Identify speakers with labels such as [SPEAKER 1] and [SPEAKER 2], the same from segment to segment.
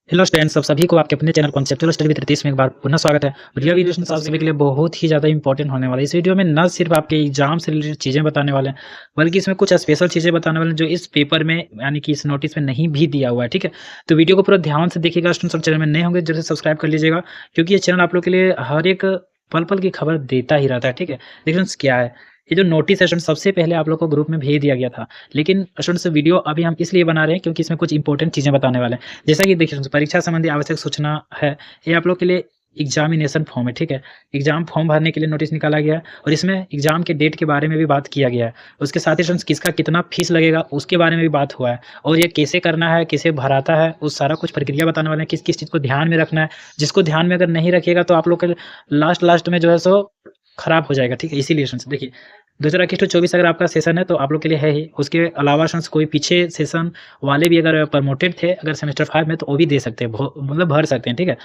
[SPEAKER 1] Hello students, सब सभी को आपके अपने channel conceptual study with Ritesh में एक बार पुनः स्वागत है। वीडियो आप सभी के लिए बहुत ही ज़्यादा इंपॉर्टेंट होने वाला है। इस वीडियो में न सिर्फ आपके एग्जाम से रिलेटेड चीज़ें बताने वाले हैं, बल्कि इसमें कुछ स्पेशल चीज़ें बताने वाले हैं जो इस पेपर में यानी कि इस नोटिस में नहीं भी दिया हुआ है। ठीक है, तो वीडियो को पूरा ध्यान से देखिएगा। स्टूडेंट्स, सब चैनल में नए होंगे जरूर सब्सक्राइब कर लीजिएगा, क्योंकि ये चैनल आप लोग के लिए हर एक पल पल की खबर देता ही रहता है। ठीक है, देखिए स्टूडेंट्स, क्या है ये जो नोटिस है, सबसे पहले आप लोग को ग्रुप में भेज दिया गया था। लेकिन स्टूडेंट्स, वीडियो अभी हम इसलिए बना रहे हैं क्योंकि इसमें कुछ इंपॉर्टेंट चीज़ें बताने वाले हैं। जैसा कि देखिए, परीक्षा संबंधी आवश्यक सूचना है, ये आप लोग के लिए एग्जामिनेशन फॉर्म है। ठीक है, एग्जाम फॉर्म भरने के लिए नोटिस निकाला गया है और इसमें एग्जाम के डेट के बारे में भी बात किया गया है। उसके साथ ही स्टूडेंट्स, किसका कितना फीस लगेगा उसके बारे में भी बात हुआ है, और ये कैसे करना है, कैसे भराता है, उस सारा कुछ प्रक्रिया बताने वाले हैं। किस किस चीज़ को ध्यान में रखना है, जिसको ध्यान में अगर नहीं रखिएगा तो आप लोग के लास्ट लास्ट में जो है सो खराब हो जाएगा। ठीक है, इसीलिए स्टूडेंट्स देखिए, 2021-24 अगर आपका सेशन है तो आप लोग के लिए है ही। उसके अलावा स्टूडेंट्स, कोई पीछे सेशन वाले भी अगर प्रमोटेड थे अगर सेमेस्टर 5 में, तो वो भी दे सकते हैं, मतलब भर सकते हैं। ठीक है,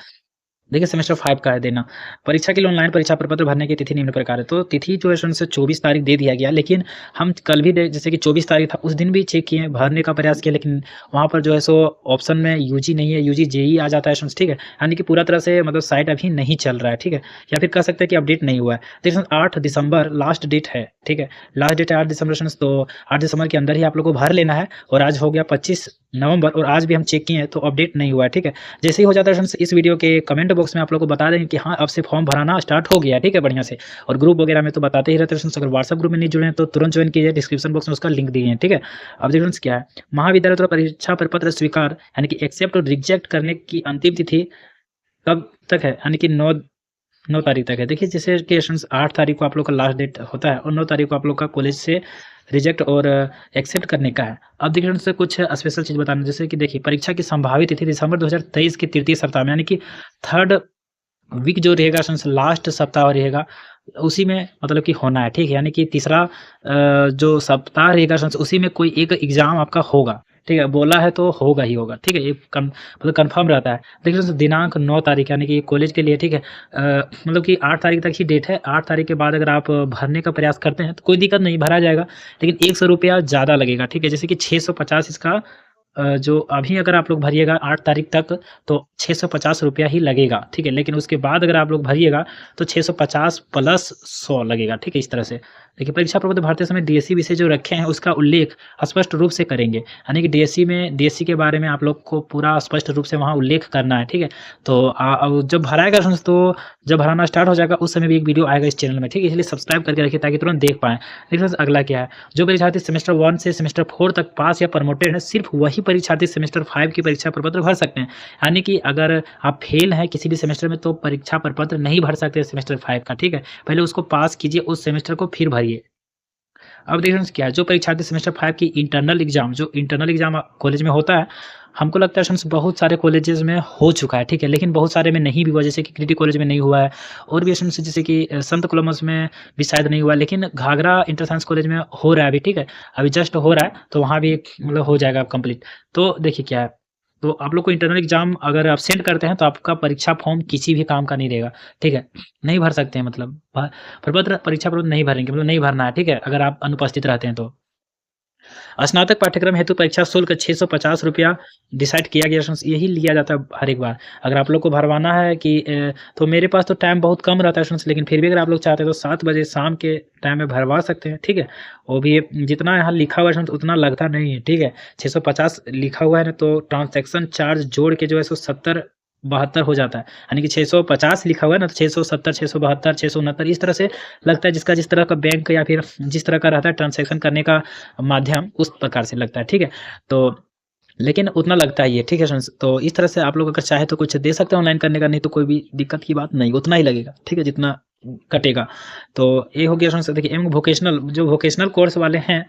[SPEAKER 1] देखिए सेमेस्टर 5 का है देना। परीक्षा के लिए ऑनलाइन परीक्षा प्रपत्र भरने की तिथि निम्न प्रकार है। तो तिथि जो है स्टूडेंट्स 24 तारीख दे दिया गया, लेकिन हम कल भी जैसे कि 24 तारीख था उस दिन भी चेक किए, भरने का प्रयास किया, लेकिन वहाँ पर जो है सो ऑप्शन में यूजी नहीं है, यूजी जेई आ जाता है स्टूडेंट्स। ठीक है, यानी कि पूरा तरह से मतलब साइट अभी नहीं चल रहा है। ठीक है, या फिर कह सकते हैं कि अपडेट नहीं हुआ है। देखिए 8 दिसंबर लास्ट डेट है। ठीक है, लास्ट डेट है 8 दिसंबर स्टूडेंट्स, तो 8 दिसंबर के अंदर ही आप लोग को भर लेना है। और आज हो गया 25 नवंबर और आज भी हम चेक किए हैं तो अपडेट नहीं हुआ है। ठीक है, जैसे ही हो जाता है फ्रेंड्स, इस वीडियो के कमेंट बॉक्स में आप लोग को बता देंगे कि हाँ, अब से फॉर्म भराना स्टार्ट हो गया है। ठीक है, बढ़िया से। और ग्रुप वगैरह में तो बताते ही रहते हैं फ्रेंड्स। अगर व्हाट्सएप ग्रुप में नहीं जुड़े हैं तो तुरंत ज्वाइन कीजिए, डिस्क्रिप्शन बॉक्स में उसका लिंक दिए हैं। ठीक है, अब देखिए फ्रेंड्स, क्या है, महाविद्यालय द्वारा परीक्षा प्रपत्र स्वीकार यानी कि एक्सेप्ट और रिजेक्ट करने की अंतिम तिथि कब तक है, यानी कि 9 तारीख तक है। देखिए, जैसे कि स्टूडेंट्स 8 तारीख को आप लोग का लास्ट डेट होता है और 9 तारीख को आप लोग का कॉलेज से रिजेक्ट और एक्सेप्ट करने का है। अब देखिए फ्रेंड्स, कुछ स्पेशल चीज़ बताना, जैसे कि देखिए, परीक्षा की संभावित तिथि दिसंबर 2023 की तृतीय सप्ताह में, यानी कि थर्ड वीक जो रहेगा फ्रेंड्स, लास्ट सप्ताह रहेगा, उसी में मतलब कि होना है। ठीक है, यानी कि तीसरा जो सप्ताह रहेगा फ्रेंड्स, उसी में कोई एक एग्ज़ाम आपका होगा। ठीक है, बोला है तो होगा ही होगा। ठीक है, ये मतलब कन्फर्म रहता है। देखिए फ्रेंड्स, दिनांक 9 तारीख यानी कि कॉलेज के लिए। ठीक है, मतलब कि 8 तारीख तक ही डेट है। 8 तारीख के बाद अगर आप भरने का प्रयास करते हैं तो कोई दिक्कत नहीं, भरा जाएगा। लेकिन 100 रुपया ज़्यादा लगेगा। ठीक है, जैसे कि 650 इसका जो अभी अगर आप लोग भरिएगा 8 तारीख तक तो 650 रुपया ही लगेगा। ठीक है, लेकिन उसके बाद अगर आप लोग भरिएगा तो 650 प्लस 100 लगेगा। ठीक है, इस तरह से। देखिए, परीक्षा प्रपत्र भरते समय डीएससी विषय जो रखे हैं उसका उल्लेख स्पष्ट रूप से करेंगे, यानी कि डीएससी के बारे में आप लोग को पूरा स्पष्ट रूप से वहाँ उल्लेख करना है। ठीक है, तो अब जब भराएगा फ्रेंड्स, तो जब भराना स्टार्ट हो जाएगा उस समय भी एक वीडियो आएगा इस चैनल में। ठीक है, इसलिए सब्सक्राइब करके रखिए ताकि तुरंत देख पाएँ। देखिए फ्रेंड्स, अगला क्या है, जो परीक्षार्थी सेमेस्टर 1 से सेमेस्टर 4 तक पास या प्रमोटेड है, सिर्फ वही परीक्षार्थी सेमेस्टर 5 की परीक्षा प्रपत्र भर सकते हैं। यानी कि अगर आप फेल हैं किसी भी सेमेस्टर में तो परीक्षा प्रपत्र नहीं भर सकते सेमेस्टर 5 का। ठीक है, पहले उसको पास कीजिए, उस सेमेस्टर को फिर भरिए। अब देखिए फ्रेंड्स, क्या है, जो परीक्षार्थी सेमेस्टर 5 की इंटरनल एग्जाम कॉलेज में होता है, हमको लगता है फ्रेंड्स बहुत सारे कॉलेजेस में हो चुका है। ठीक है, लेकिन बहुत सारे में नहीं भी हुआ, जैसे कि क्रिटी कॉलेज में नहीं हुआ है, और भी स्टूडेंट्स जैसे कि संत कोलमस में भी शायद नहीं हुआ, लेकिन घाघरा इंटर साइंस कॉलेज में हो रहा है अभी। ठीक है, अभी जस्ट हो रहा है, तो वहाँ भी मतलब हो जाएगा कंप्लीट। तो देखिए क्या है, तो आप लोग को इंटरनल एग्जाम अगर आप सेंड करते हैं तो आपका परीक्षा फॉर्म किसी भी काम का नहीं रहेगा। ठीक है, नहीं भर सकते हैं, मतलब प्रपत्र परीक्षा प्रपत्र नहीं भरेंगे, मतलब नहीं भरना है। ठीक है, अगर आप अनुपस्थित रहते हैं तो। स्नातक पाठ्यक्रम हेतु परीक्षा शुल्क 650 रुपया डिसाइड किया गया, यही लिया जाता है हर एक बार। अगर आप लोग को भरवाना है कि तो मेरे पास तो टाइम बहुत कम रहता है, लेकिन फिर भी अगर आप लोग चाहते हैं तो 7 बजे शाम के टाइम में भरवा सकते हैं। ठीक है, वो भी जितना यहाँ लिखा हुआ है उतना लगता नहीं है। ठीक है, 650 लिखा हुआ है ना, तो ट्रांजैक्शन चार्ज जोड़ के जो है सो 70-72 हो जाता है, यानी कि 650 लिखा हुआ है ना, तो 670, 672, 669 इस तरह से लगता है, जिसका जिस तरह का बैंक या फिर जिस तरह का रहता है ट्रांजैक्शन करने का माध्यम, उस प्रकार से लगता है। ठीक है, तो लेकिन उतना लगता ही है। ठीक है फ्रेंड्स, तो इस तरह से आप लोग अगर चाहे तो कुछ दे सकते हैं ऑनलाइन करने का, नहीं तो कोई भी दिक्कत की बात नहीं, उतना ही लगेगा। ठीक है, जितना कटेगा। तो ये हो गया फ्रेंड्स। देखिए, एवं वोकेशनल, जो वोकेशनल कोर्स वाले हैं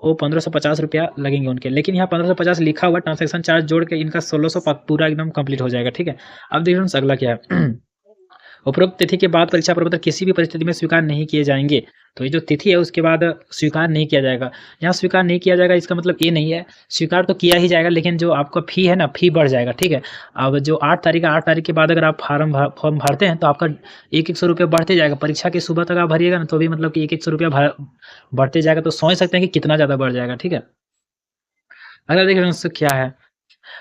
[SPEAKER 1] वो 1550 रुपया लगेंगे उनके, लेकिन यहाँ 1550 लिखा हुआ, ट्रांजैक्शन चार्ज जोड़ के इनका 1600 पूरा एकदम कंप्लीट हो जाएगा। ठीक है, अब देखिए फ्रेंड्स, अगला क्या है उपरोक्त तिथि के बाद परीक्षा प्रपत्र किसी भी परिस्थिति में स्वीकार नहीं किए जाएंगे। तो ये जो तिथि है उसके बाद स्वीकार नहीं किया जाएगा। यहाँ स्वीकार नहीं किया जाएगा इसका मतलब ये नहीं है, स्वीकार तो किया ही जाएगा, लेकिन जो आपका फ़ी है ना, फ़ी बढ़ जाएगा। ठीक है, अब जो 8 तारीख है, 8 तारीख के बाद अगर आप फॉर्म भरते हैं तो आपका 100 रुपये बढ़ते जाएगा। परीक्षा की सुबह तक आप भरिएगा ना, तो भी मतलब कि 100 रुपया बढ़ते जाएगा, तो समझ सकते हैं कि कितना ज़्यादा बढ़ जाएगा। ठीक है, अगला देखिए क्या है,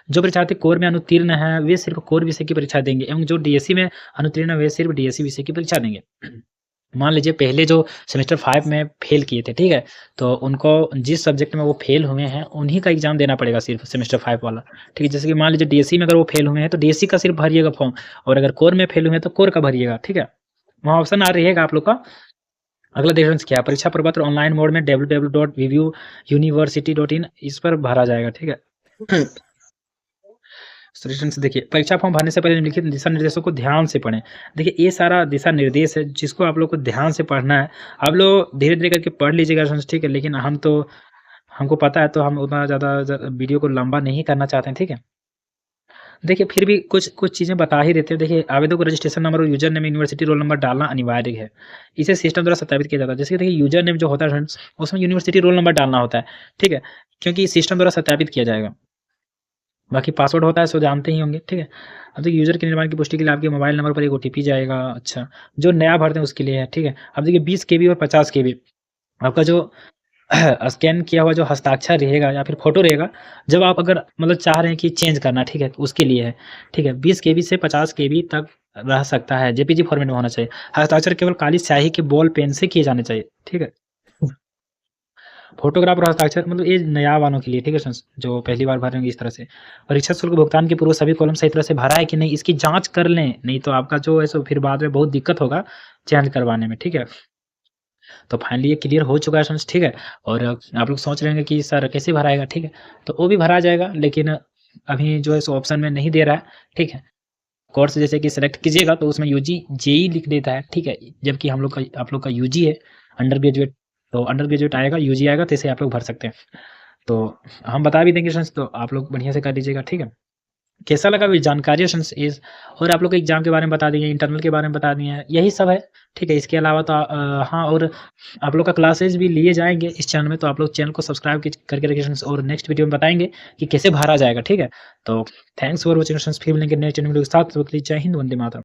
[SPEAKER 1] जो परीक्षार्थी कोर में अनुत्तीर्ण हैं, वे सिर्फ़ कोर विषय की परीक्षा देंगे एवं जो डीएससी में अनुत्तीर्ण हैं, वे सिर्फ़ डीएससी विषय की परीक्षा देंगे। मान लीजिए पहले जो सेमेस्टर 5 में फ़ेल किए थे, ठीक है? तो उनको जिस सब्जेक्ट में वो फ़ेल हुए हैं, उन्हीं का एग्ज़ाम देना पड़ेगा सिर्फ़ सेमेस्टर 5 वाला, ठीक है? जैसे कि मान लीजिए डीएससी में अगर वो फ़ेल हुए हैं, तो डीएससी का सिर्फ़ भरिएगा फॉर्म और अगर कोर में फ़ेल हुए हैं, तो कोर का भरिएगा, ठीक है? वहाँ ऑप्शन आ रहेगा आप लोग का। अगला डिफरेंस क्या है? परीक्षा प्रपत्र ऑनलाइन मोड में www.reviewuniversity.in इस पर भरा जाएगा, ठीक है? स्टूडेंट्स देखिए, परीक्षा फॉर्म भरने से पहले निम्नलिखित दिशा निर्देशों को ध्यान से पढ़ें। देखिए, ये सारा दिशा निर्देश है जिसको आप लोग को ध्यान से पढ़ना है। आप लोग धीरे-धीरे करके पढ़ लीजिएगा फ्रेंड्स, ठीक है? लेकिन हमको पता है तो हम उतना ज़्यादा वीडियो को लंबा नहीं करना चाहते हैं, ठीक है? देखिए, फिर भी कुछ चीज़ें बता ही देते हैं। देखिए, आवेदक को रजिस्ट्रेशन नंबर और user name, university roll number डालना अनिवार्य है। इसे सिस्टम द्वारा सत्यापित किया जाता है। जैसे कि देखिए, यूज़र नेम जो होता है फ्रेंड्स, उसमें यूनिवर्सिटी रोल नंबर डालना होता है, ठीक है? क्योंकि सिस्टम द्वारा सत्यापित किया जाएगा। बाकी पासवर्ड होता है सो जानते ही होंगे, ठीक है? अब देखिए यूज़र के निर्माण की पुष्टि के लिए आपके मोबाइल नंबर पर एक ओटीपी जाएगा, अच्छा, जो नया भरते हैं उसके लिए है, ठीक है? अब देखिए 20 केबी और 50 केबी आपका जो स्कैन किया हुआ जो हस्ताक्षर रहेगा या फिर फ़ोटो रहेगा, जब आप अगर मतलब चाह रहे हैं कि चेंज करना, ठीक है? तो उसके लिए है, ठीक है? 20 केबी से 50 केबी तक रह सकता है, जेपीजी फॉर्मेट में होना चाहिए। हस्ताक्षर केवल काली स्याही के बॉल पेन से किए जाने चाहिए, ठीक है? फ़ोटोग्राफ और हस्ताक्षर मतलब ये नया वालों के लिए, ठीक है फ्रेंड्स, जो पहली बार भर रहे होंगे इस तरह से। परीक्षा शुल्क भुगतान के पूर्व सभी कॉलम सही तरह से भरा है कि नहीं, इसकी जाँच कर लें, नहीं तो आपका जो है सो फिर बाद में बहुत दिक्कत होगा चेंज करवाने में, ठीक है? तो फाइनली ये क्लियर हो चुका है फ्रेंड्स, ठीक है? और आप लोग सोच रहे होंगे कि सर कैसे भराएगा, ठीक है? तो वो भी भरा जाएगा लेकिन अभी जो है सो ऑप्शन में नहीं दे रहा है, ठीक है? कोर्स जैसे कि सेलेक्ट कीजिएगा तो उसमें यूजी, जेईई लिख देता है, ठीक है? जबकि आप लोग का यूजी है, अंडर ग्रेजुएट, तो अंडर ग्रेजुएट आएगा, यूजी आएगा तो इसे आप लोग भर सकते हैं। तो हम बता भी देंगे फ्रेंड्स, तो आप लोग बढ़िया से कर लीजिएगा, ठीक है? कैसा लगा भी जानकारी फ्रेंड्स इस, और आप लोग को एग्ज़ाम के बारे में बता दिए, इंटरनल के बारे में बता दिए हैं, यही सब है, ठीक है? इसके अलावा तो हाँ, और आप लोग का क्लासेस भी लिए जाएँगे इस चैनल में, तो आप लोग चैनल को सब्सक्राइब करके रखिए फ्रेंड्स, और नेक्स्ट वीडियो में बताएँगे कि कैसे भरा जाएगा, ठीक है? तो थैंक्स फॉर वॉचिंग फ्रेंड्स, फिर मिलेंगे नेक्स्ट वीडियो के साथ, तब तक के लिए जय हिंद, वंदे मातरम।